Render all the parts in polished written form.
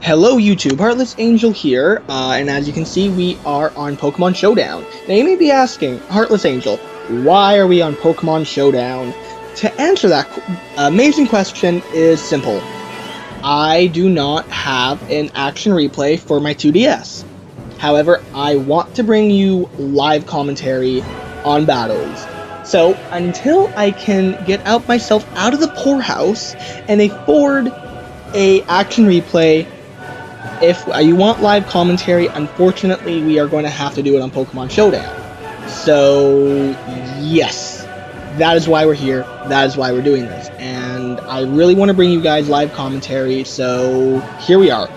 Hello YouTube, Heartless Angel here, and as you can see, we are on Pokemon Showdown. Now you may be asking, Heartless Angel, why are we on Pokemon Showdown? To answer that amazing question is simple. I do not have an action replay for my 2DS. However, I want to bring you live commentary on battles. So, until I can get myself out of the poorhouse and afford a action replay, if you want live commentary, unfortunately, we are going to have to do it on Pokemon Showdown. So, yes, that is why we're here. That is why we're doing this. And I really want to bring you guys live commentary, so here we are.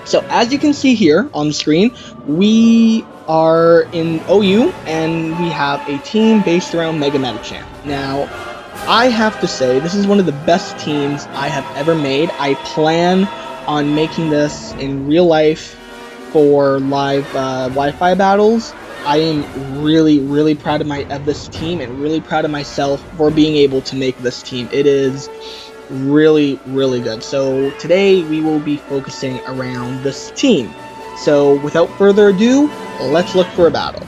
So, as you can see here on the screen, we are in OU, and we have a team based around Mega Medicham. Now, I have to say, this is one of the best teams I have ever made. I plan on making this in real life for live Wi-Fi battles. I am really proud of this team and really proud of myself for being able to make this team. It is really good. So today we will be focusing around this team. So without further ado, let's look for a battle.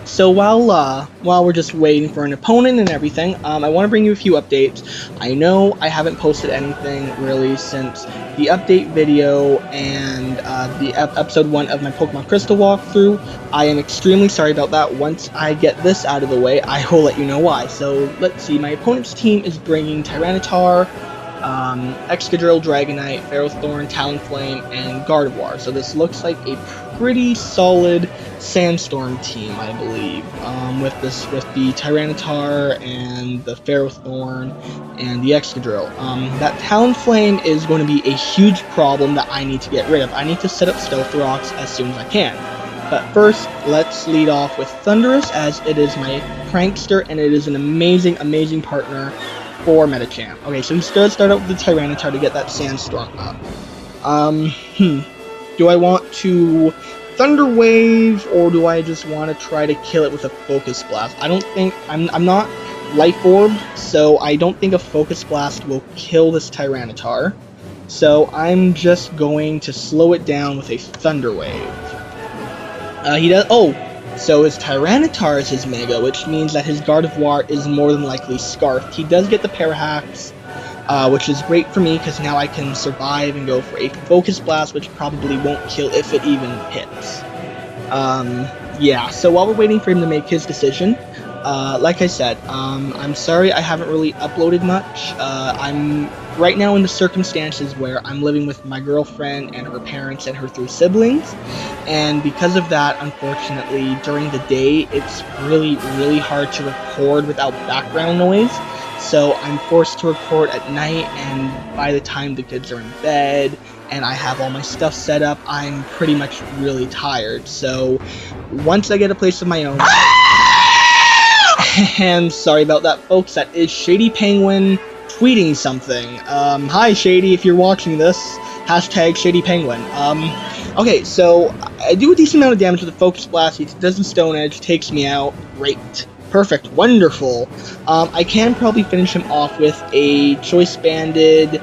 So while we're just waiting for an opponent and everything, I want to bring you a few updates. I know I haven't posted anything really since the update video and the episode 1 of my Pokemon Crystal walkthrough. I am extremely sorry about that. Once I get this out of the way, I will let you know why. So let's see, my opponent's team is bringing Tyranitar, Excadrill, Dragonite, Ferrothorn, Talonflame, and Gardevoir. So this looks like a pretty solid Sandstorm team, I believe, with the Tyranitar and the Ferrothorn and the Excadrill. That Talonflame is going to be a huge problem that I need to get rid of. I need to set up Stealth Rocks as soon as I can. But first, let's lead off with Thundurus, as it is my prankster, and it is an amazing partner for Medicham. Okay, so he's going to start out with the Tyranitar to get that Sandstorm up. Do I want to Thunder Wave, or do I just want to try to kill it with a Focus Blast? I don't think, I'm not Life Orbed, so I don't think a Focus Blast will kill this Tyranitar. So I'm just going to slow it down with a Thunder Wave. So his Tyranitar is his Mega, which means that his Gardevoir is more than likely Scarfed. He does get the Parahax, which is great for me, because now I can survive and go for a Focus Blast, which probably won't kill if it even hits. Yeah, so while we're waiting for him to make his decision, like I said, I'm sorry I haven't really uploaded much. I'm right now in the circumstances where I'm living with my girlfriend and her parents and her 3 siblings, and because of that, unfortunately, during the day, it's really hard to record without background noise. So I'm forced to record at night, and by the time the kids are in bed and I have all my stuff set up, I'm pretty much really tired. So once I get a place of my own, and sorry about that, folks, that is Shady Penguin tweeting something. Hi Shady, if you're watching this, hashtag Shady Penguin. Okay, so I do a decent amount of damage with the Focus Blast. He does the Stone Edge, takes me out. Great. Perfect. Wonderful. I can probably finish him off with a Choice Banded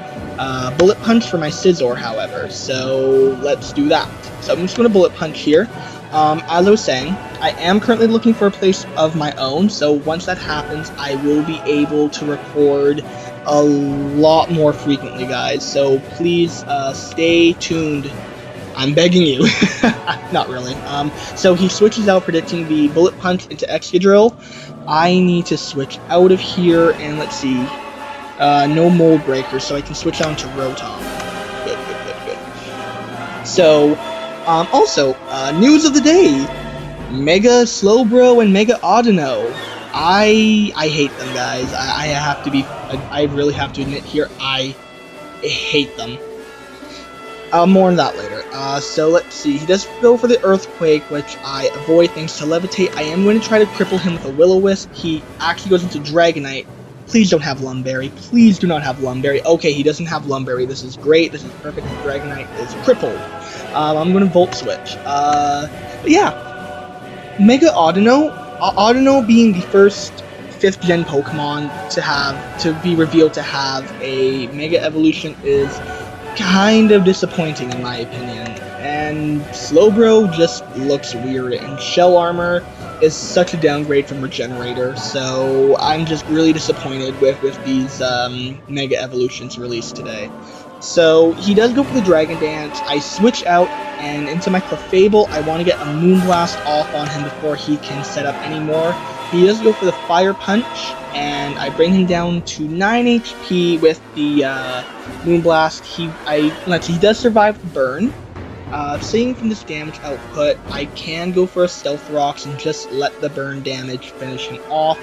Bullet Punch for my Scizor, however. So let's do that. So I'm just going to Bullet Punch here. As I was saying, I am currently looking for a place of my own, so once that happens, I will be able to record a lot more frequently, guys. So please stay tuned. I'm begging you. Not really. So he switches out, predicting the Bullet Punch into Excadrill. I need to switch out of here, and let's see. No Mold Breaker, so I can switch on to Rotom. Good. So, also, news of the day. Mega Slowbro and Mega Audino. I hate them, guys. I really have to admit here, I hate them. More on that later. So let's see. He does go for the Earthquake, which I avoid thanks to Levitate. I am going to try to cripple him with a Will-O-Wisp. He actually goes into Dragonite. Please don't have Lumberry. Please do not have Lumberry. Okay, he doesn't have Lumberry. This is great. This is perfect. Dragonite is crippled. I'm going to Volt Switch. But yeah. Mega Audino. Audino being the first 5th gen Pokemon to be revealed to have a Mega Evolution is kind of disappointing in my opinion. And Slowbro just looks weird, and Shell Armor is such a downgrade from Regenerator, so I'm just really disappointed with these Mega Evolutions released today. So he does go for the Dragon Dance. I switch out, and into my Clefable, I want to get a Moonblast off on him before he can set up any more. He does go for the Fire Punch, and I bring him down to 9 HP with the Moonblast. He does survive the burn. Seeing from this damage output, I can go for a Stealth Rocks and just let the burn damage finish him off,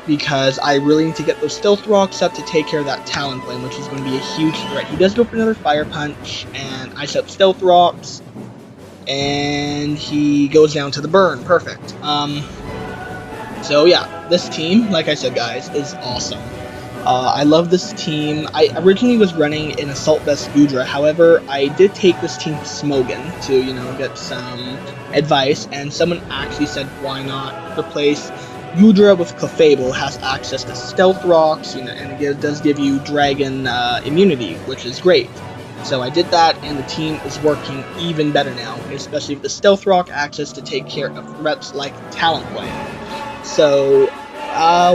because I really need to get those Stealth Rocks up to take care of that Talonflame, which is going to be a huge threat. He does go for another Fire Punch, and I set up Stealth Rocks, and he goes down to the burn. Perfect. So yeah, this team, like I said guys, is awesome. I love this team. I originally was running an Assault Vest Gudra, however, I did take this team to Smogon to, get some advice, and someone actually said, why not replace Gudra with Clefable? Has access to Stealth Rocks, and it does give you Dragon immunity, which is great. So I did that, and the team is working even better now, especially with the Stealth Rock access to take care of threats like Talonflame. So,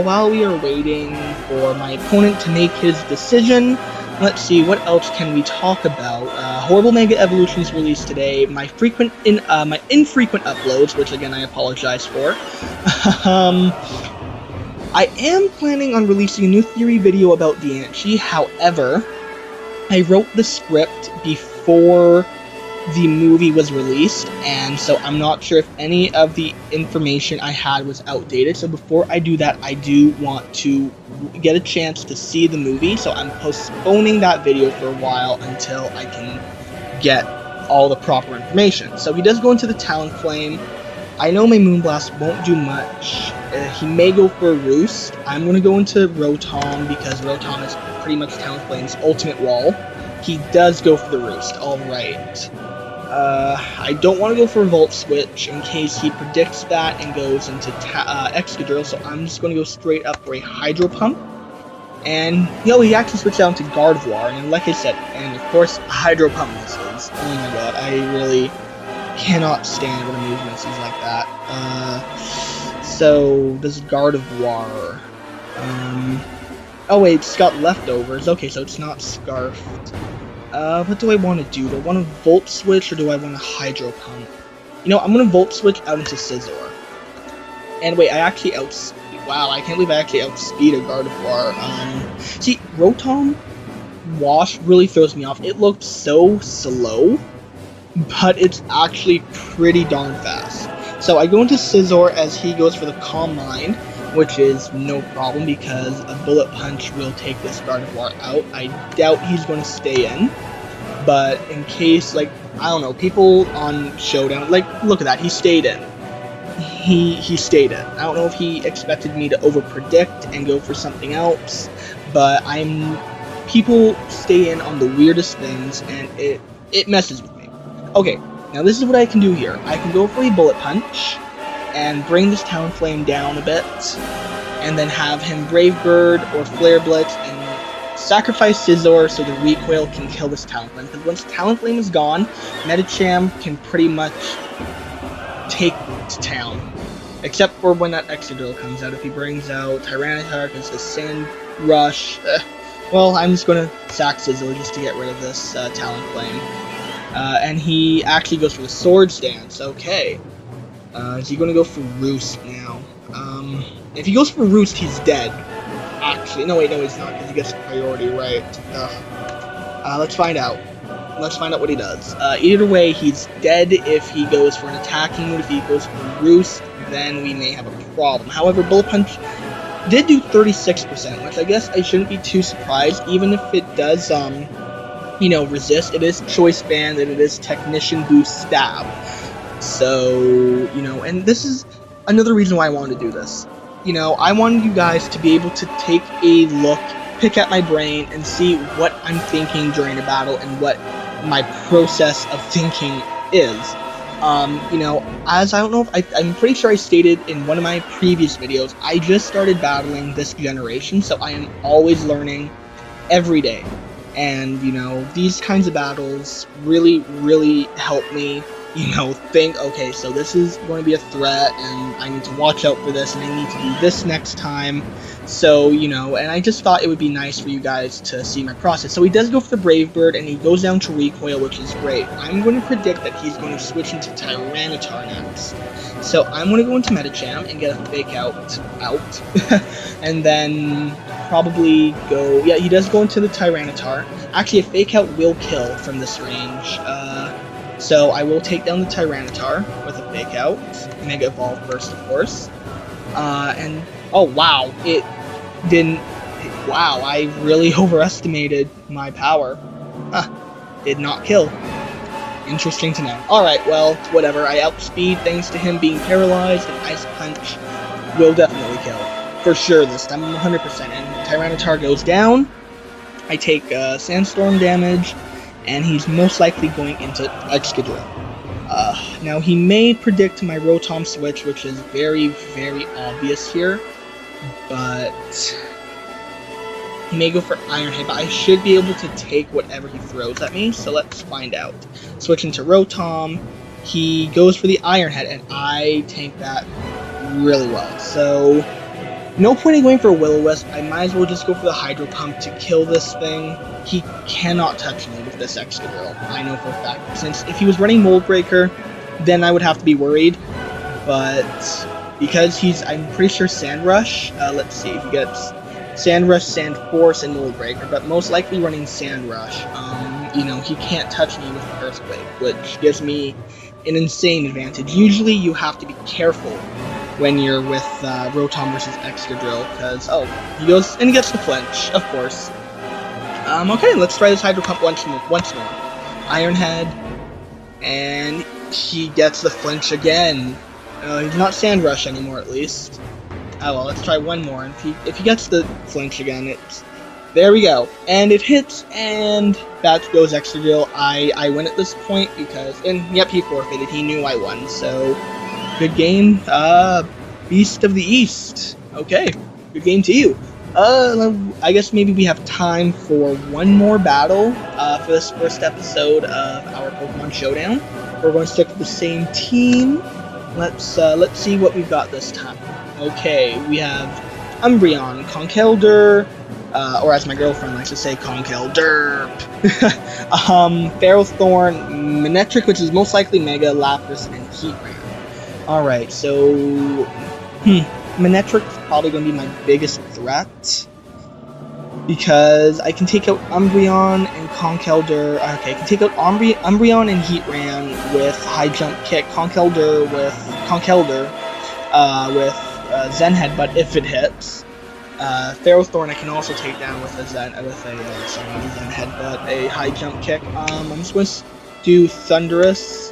while we are waiting for my opponent to make his decision, let's see, what else can we talk about? Horrible Mega Evolutions released today, my infrequent uploads, which again I apologize for. I am planning on releasing a new theory video about Diancie, however, I wrote the script before the movie was released, and so I'm not sure if any of the information I had was outdated. So before I do that, I do want to get a chance to see the movie, so I'm postponing that video for a while until I can get all the proper information. So he does go into the Talonflame. I know my Moonblast won't do much. He may go for a Roost. I'm going to go into Rotom because Rotom is pretty much Talonflame's ultimate wall. He does go for the Roost, alright. I don't want to go for a Volt Switch in case he predicts that and goes into Excadrill, so I'm just going to go straight up for a Hydro Pump. And, he actually switched down to Gardevoir, and like I said, and of course, Hydro Pump misses. Oh my god, I really cannot stand when a move misses like that. So, does Gardevoir... oh wait, it's got leftovers. Okay, so it's not Scarfed. What do I want to do? Do I want to Volt Switch or do I want to Hydro Pump? I'm going to Volt Switch out into Scizor. And wait, I actually wow, I can't believe I actually outspeed a Gardevoir. See, Rotom Wash really throws me off. It looked so slow, but it's actually pretty darn fast. So I go into Scizor as he goes for the Calm Mind, which is no problem because a Bullet Punch will take this Gardevoir out. I doubt he's going to stay in, but in case, I don't know, people on Showdown, look at that, he stayed in. He stayed in. I don't know if he expected me to overpredict and go for something else, but people stay in on the weirdest things, and it messes with me. Okay, now this is what I can do here. I can go for a Bullet Punch, and bring this Talonflame down a bit, and then have him Brave Bird or Flare Blitz and sacrifice Scizor so the Recoil can kill this Talonflame. Because once Talonflame is gone, Medicham can pretty much take to town. Except for when that Excadrill comes out. If he brings out Tyranitar because the Sand Rush, well, I'm just going to sack Scizor just to get rid of this Talonflame. And he actually goes for the Sword Stance. Okay. Is he going to go for Roost now? If he goes for Roost, he's dead. Actually, no, he's not, because he gets priority, right? Let's find out. Let's find out what he does. Either way, he's dead if he goes for an attacking move. If he goes for Roost, then we may have a problem. However, Bullet Punch did do 36%, which I guess I shouldn't be too surprised, even if it does, resist. It is Choice Band, and it is Technician Boost Stab. So, and this is another reason why I wanted to do this. I wanted you guys to be able to take a look, pick at my brain, and see what I'm thinking during a battle and what my process of thinking is. As I don't know if I'm pretty sure I stated in one of my previous videos, I just started battling this generation, so I am always learning every day. And, you know, these kinds of battles really, really help me, you know, think, okay, so this is going to be a threat, and I need to watch out for this, and I need to do this next time. So, you know, and I just thought it would be nice for you guys to see my process. So he does go for the Brave Bird, and he goes down to Recoil, which is great. I'm going to predict that he's going to switch into Tyranitar next. So I'm going to go into Medicham and get a Fake Out, and then probably go, yeah, he does go into the Tyranitar. Actually, a Fake Out will kill from this range, so I will take down the Tyranitar with a Fake Out, Mega Evolve first, of course, and, oh wow, it didn't, wow, I really overestimated my power. Did not kill. Interesting to know. Alright, well, whatever, I outspeed thanks to him being paralyzed, and Ice Punch will definitely kill. For sure this time, 100%, and Tyranitar goes down, I take Sandstorm damage, and he's most likely going into Excadrill. Now, he may predict my Rotom switch, which is very, very obvious here, but he may go for Iron Head, but I should be able to take whatever he throws at me, so let's find out. Switching to Rotom, he goes for the Iron Head, and I tank that really well. So, no point in going for a Will-O-Wisp, I might as well just go for the Hydro Pump to kill this thing. He cannot touch me with this Excadrill, I know for a fact, since if he was running Mold Breaker, then I would have to be worried, but because he's, I'm pretty sure Sand Rush, let's see if he gets Sand Rush, Sand Force, and Mold Breaker, but most likely running Sand Rush. You know, he can't touch me with Earthquake, which gives me an insane advantage. Usually you have to be careful when you're with Rotom versus Excadrill, because, oh, he goes, and he gets the flinch, of course. Okay, let's try this Hydro Pump once more. Iron Head, and he gets the flinch again. He's not Sand Rush anymore, at least. Oh well, let's try one more, and if he gets the flinch again, it's... There we go. And it hits, and that goes Excadrill. I win at this point, because... And, yep, he forfeited. He knew I won, so... Good game. Beast of the East. Okay, good game to you. I guess maybe we have time for one more battle, for this first episode of our Pokemon Showdown. We're going to stick with the same team. Let's see what we've got this time. Okay, we have Umbreon, Conkeldurr, or as my girlfriend likes to say, Conkeldurr, Ferrothorn, Manectric, which is most likely Mega, Lapras, and Heatran. Alright, so, Manectric is probably going to be my biggest threat, because I can take out Umbreon and Conkeldurr. Okay, I can take out Umbreon and Heatran with High Jump Kick, Conkeldurr with Zen Headbutt if it hits. Ferrothorn I can also take down with a Zen Headbutt, a High Jump Kick. I'm just going to do Thundurus,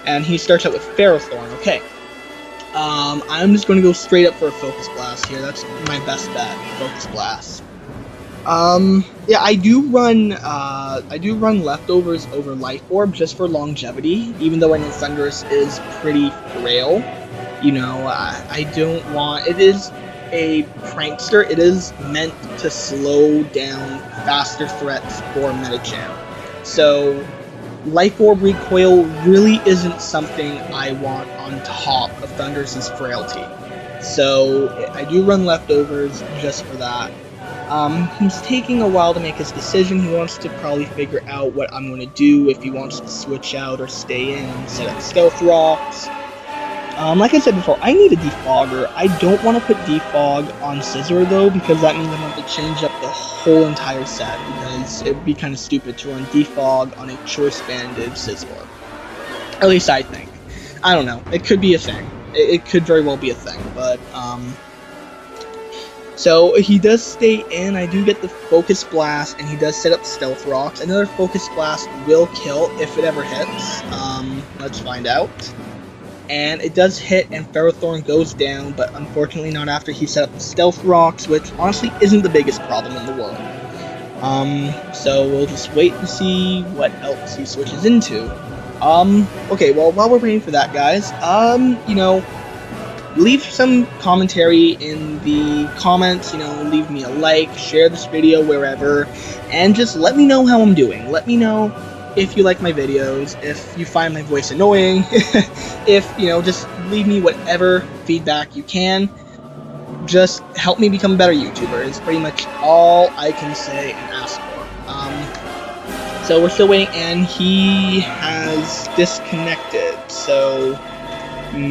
and he starts out with Ferrothorn. Okay. I'm just going to go straight up for a Focus Blast here. That's my best bet, Focus Blast. Yeah, I do run Leftovers over Life Orb just for longevity, even though I know Thundurus is pretty frail. You know, I don't want... It is a prankster. It is meant to slow down faster threats for Medicham. So, Life Orb Recoil really isn't something I want on top of Thundurus' frailty. So, I do run Leftovers just for that. He's taking a while to make his decision. He wants to probably figure out what I'm going to do, if he wants to switch out or stay in and set up Stealth Rocks. Like I said before, I need a Defogger. I don't want to put Defog on Scizor though, because that means I'm going to have to change up the whole entire set, because it would be kind of stupid to run Defog on a Choice Banded Scizor. At least I think. I don't know. It could be a thing. It could very well be a thing, but, so, he does stay in, I do get the Focus Blast, and he does set up Stealth Rocks. Another Focus Blast will kill if it ever hits. Let's find out. And it does hit, and Ferrothorn goes down, but unfortunately not after he set up the Stealth Rocks, which honestly isn't the biggest problem in the world. So we'll just wait to see what else he switches into. Okay, well, while we're waiting for that, guys, you know, leave some commentary in the comments, leave me a like, share this video wherever, and just let me know how I'm doing. Let me know if you like my videos, if you find my voice annoying, if, just leave me whatever feedback you can. Just help me become a better YouTuber is pretty much all I can say and ask for. So we're still waiting, and he has disconnected, so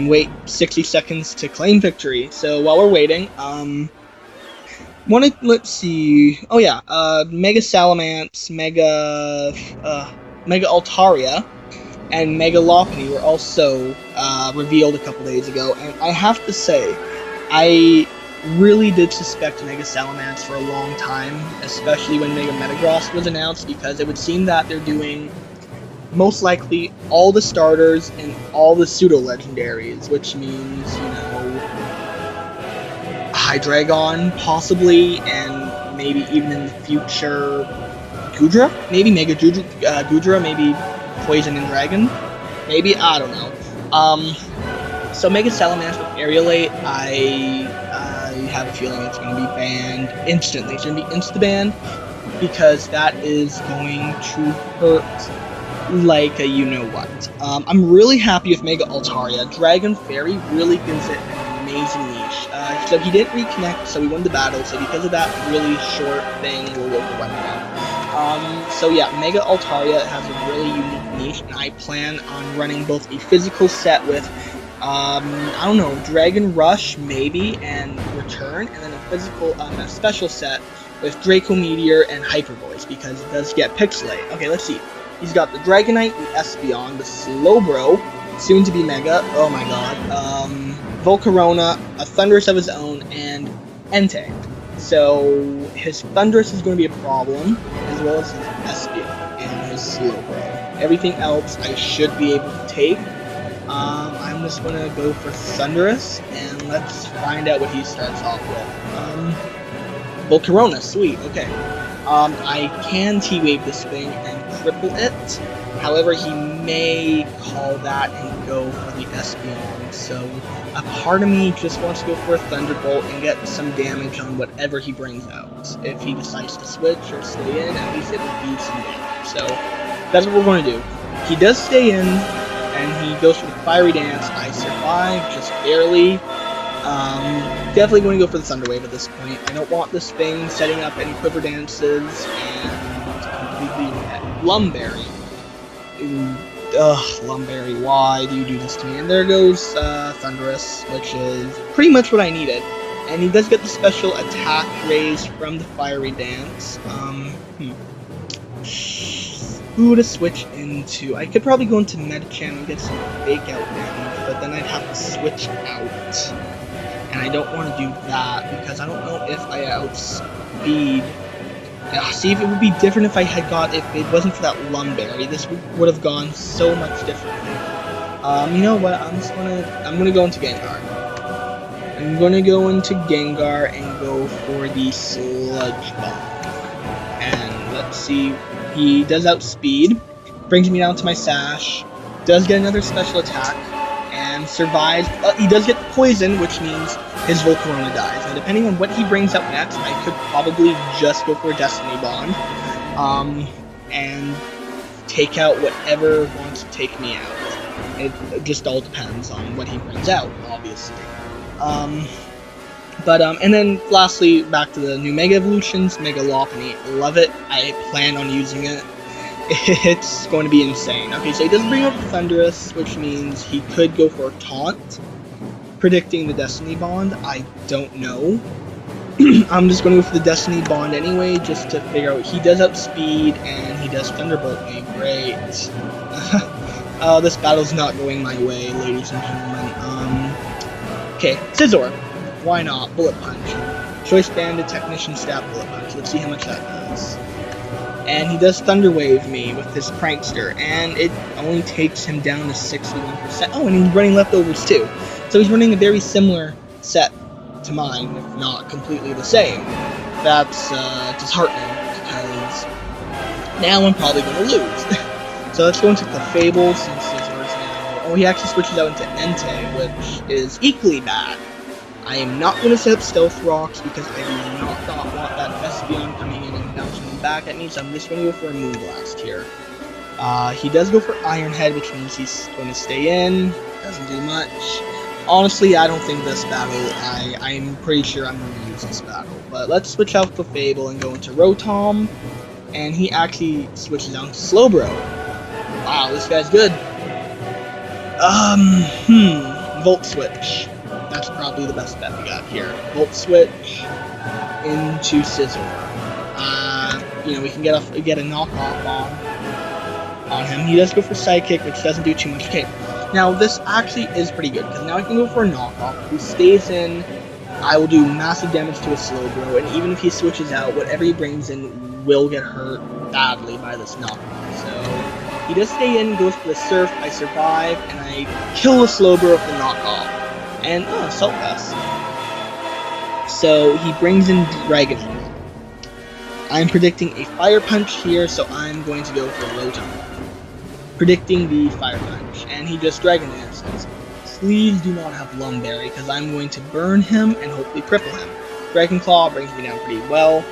wait 60 seconds to claim victory. So while we're waiting, let's see, oh yeah, Mega Salamence, Mega Altaria, and Mega Lopunny were also revealed a couple days ago, and I have to say, I really did suspect Mega Salamence for a long time, especially when Mega Metagross was announced, because it would seem that they're doing most likely all the starters and all the pseudo-legendaries, which means, Hydreigon, possibly, and maybe even in the future, Goodra? Maybe Mega Goodra, maybe Poison and Dragon? Maybe, I don't know. So Mega Salamence with Aerialate, I have a feeling it's going to be banned instantly. It's going to be insta-banned, because that is going to hurt like a you-know-what. I'm really happy with Mega Altaria. Dragon Fairy really gives it an amazing niche. So he didn't reconnect, so he won the battle, so because of that really short thing, we'll work the weapon out. So yeah, Mega Altaria has a really unique niche, and I plan on running both a physical set with I don't know, Dragon Rush, maybe, and Return, and then a physical, a special set with Draco Meteor and Hyper Voice, because it does get Pixelate. Okay, let's see. He's got the Dragonite, the Espeon, the Slowbro, soon to be Mega, oh my god, Volcarona, a Thundurus of his own, and Entei. So, his Thundurus is going to be a problem, as well as his Espeon and his Slowbro. Everything else I should be able to take. I'm just gonna go for Thundurus, and let's find out what he starts off with. Volcarona, sweet, okay. I can T-Wave this thing and cripple it, however, he may call that and go for the Espeon, so a part of me just wants to go for a Thunderbolt and get some damage on whatever he brings out. If he decides to switch or stay in, at least it will be some damage, so that's what we're going to do. He does stay in, and he goes for the Fiery Dance. I survive, just barely. Definitely going to go for the Thunder Wave at this point. I don't want this thing setting up any Quiver Dances, and completely Lumberry. Ugh, Lumberry, why do you do this to me? And there goes Thundurus, which is pretty much what I needed. And he does get the special attack raised from the Fiery Dance. Who to switch into? I could probably go into Medicham and get some fake out damage, but then I'd have to switch out. And I don't want to do that, because I don't know if I outspeed. See, if it would be different if it wasn't for that Lumberry, this would have gone so much differently. You know what, I'm gonna go into Gengar. I'm gonna go into Gengar and go for the Sludge Bomb. And let's see. He does outspeed, brings me down to my Sash, does get another special attack, and survives. He does get the poison, which means his Volcarona dies. Now, depending on what he brings up next, I could probably just go for a Destiny Bond, and take out whatever wants to take me out. It just all depends on what he brings out, obviously. And then lastly, back to the new Mega Evolutions, Mega Lopunny. Love it. I plan on using it. It's going to be insane. Okay, so he does bring up Thundurus, which means he could go for a Taunt. Predicting the Destiny Bond, I don't know. I'm just going to go for the Destiny Bond anyway, just to figure out. He does outspeed, and he does Thunderbolt me. Great. This battle's not going my way, ladies and gentlemen. Okay, Scizor. Why not? Bullet Punch. Choice Banded Technician Stab Bullet Punch. Let's see how much that does. And he does Thunder Wave me with his Prankster, and it only takes him down to 61%. Oh, and he's running leftovers too. So he's running a very similar set to mine, if not completely the same. That's disheartening, because now I'm probably going to lose. So let's go into the Fable, since Scizor is now Oh, he actually switches out into Entei, which is equally bad. I am not going to set up Stealth Rocks because I do not want that Espeon coming in and bouncing back at me, so I'm just going to go for a Moonblast here. He does go for Iron Head, which means he's going to stay in. Doesn't do much. Honestly, I don't think this battle, I'm pretty sure I'm going to use this battle. But let's switch out the Fable and go into Rotom. And he actually switches down to Slowbro. Wow, this guy's good. Volt Switch. That's probably the best bet we got here. Volt Switch into Scizor. We can get a knockoff on him. He does go for Psychic, which doesn't do too much. Okay, now this actually is pretty good, because now I can go for a knockoff. If he stays in, I will do massive damage to a Slowbro, and even if he switches out, whatever he brings in will get hurt badly by this knockoff. So he does stay in, goes for the Surf, I survive, and I kill the Slowbro with the knockoff. And, Assault Vest. So he brings in Dragonite. I'm predicting a Fire Punch here, so I'm going to go for Rotom. Predicting the Fire Punch. And he just Dragon Dances. Please do not have Lumberry, because I'm going to burn him and hopefully cripple him. Dragon Claw brings me down pretty well.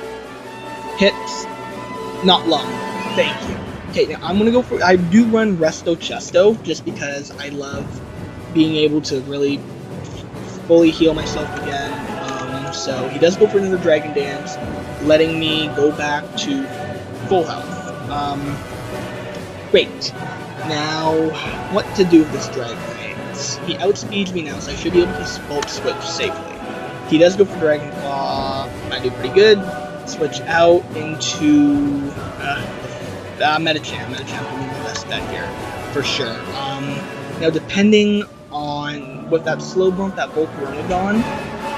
Hits. Not Lum. Thank you. Okay, now I'm going to go for... I do run Resto Chesto, just because I love being able to really fully heal myself again. So he does go for another Dragon Dance, letting me go back to full health. Great. Now, what to do with this Dragon Dance? He outspeeds me now, so I should be able to Volt Switch safely. He does go for Dragon Claw. I do pretty good. Switch out into Medicham. Medicham will be my best bet here, for sure. Now, depending on with that Slowbro, that Volcaronodon,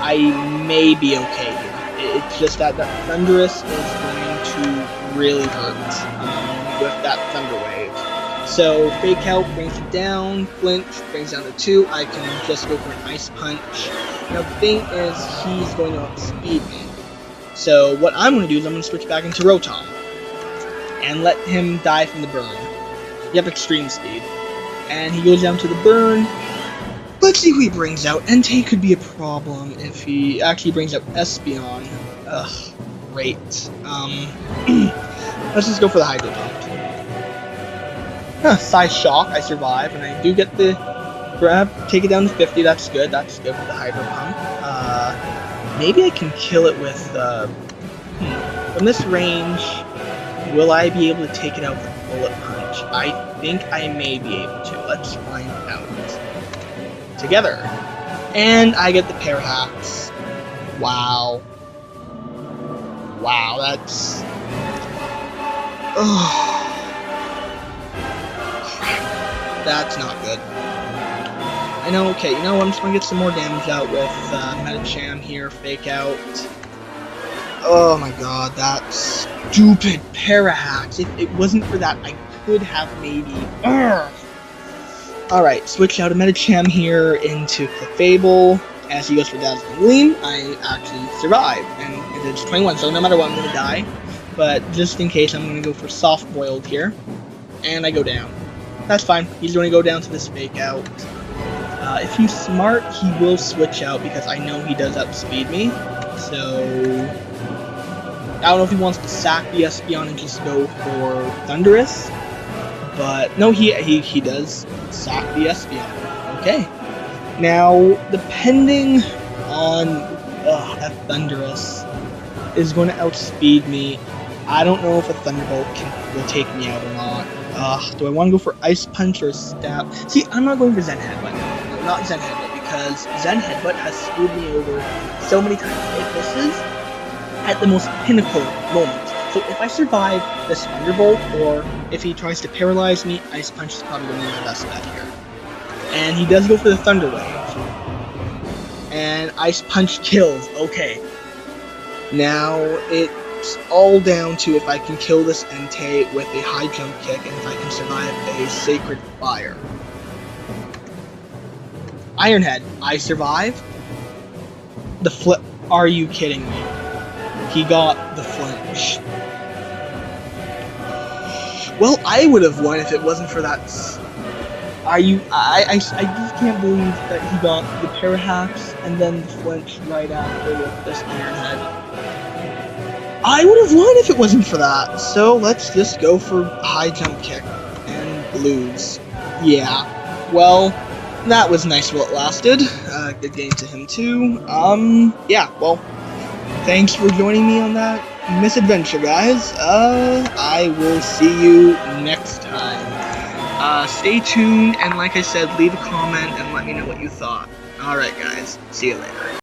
I may be okay here. It's just that Thundurus is going to really hurt with that Thunder Wave. So Fake Out brings it down, Flinch brings down to 2. I can just go for an Ice Punch. Now the thing is, he's going to outspeed me. So what I'm going to do is I'm going to switch back into Rotom and let him die from the burn. You have extreme speed. And he goes down to the burn. Let's see who he brings out. Entei could be a problem if he actually brings out Espeon. Ugh, great. Let's just go for the Hydro Pump. Size Shock, I survive, and I do get the grab, take it down to 50, that's good for the Hydro Pump. Maybe I can kill it with, from this range, will I be able to take it out with a Bullet Punch? I think I may be able to. Let's find out. Together. And I get the Parahax. Wow. Wow, that's... Oh. Crap. That's not good. I know, okay, you know what, I'm just gonna get some more damage out with Medicham here, Fake Out. Oh my god, that stupid Parahax. If it wasn't for that, I could have maybe... Alright, switch out of Medicham here into Clefable. As he goes for Dazzling Gleam, I actually survive. And it's 21, so no matter what, I'm going to die. But just in case, I'm going to go for Soft Boiled here. And I go down. That's fine. He's going to go down to this Fake Out. If he's smart, he will switch out because I know he does outspeed me. So... I don't know if he wants to sack the Espeon and just go for Thundurus. But no, he does sack the Espeon. Okay. Now, depending on that Thundurus is going to outspeed me. I don't know if a Thunderbolt will take me out or not. Do I want to go for Ice Punch or Stab? See, I'm not going for Zen Headbutt. No, not Zen Headbutt, because Zen Headbutt has screwed me over so many times. It misses at the most pinnacle moment. So if I survive this Thunderbolt, or if he tries to paralyze me, Ice Punch is probably going to be my best bet here. And he does go for the Thunder Wave. And Ice Punch kills. Okay. Now, it's all down to if I can kill this Entei with a high jump kick, and if I can survive a Sacred Fire. Iron Head, I survive. The flip. Are you kidding me? He got the flinch. Well, I would have won if it wasn't for that... I just can't believe that he got the pair hacks and then the flinch right after with this Iron Head. I would have won if it wasn't for that. So let's just go for high jump kick and lose. Yeah. Well, that was nice while it lasted. Good game to him too. Yeah. Well, thanks for joining me on that misadventure, guys. I will see you next time. Stay tuned, and like I said, leave a comment and let me know what you thought. Alright, guys. See you later.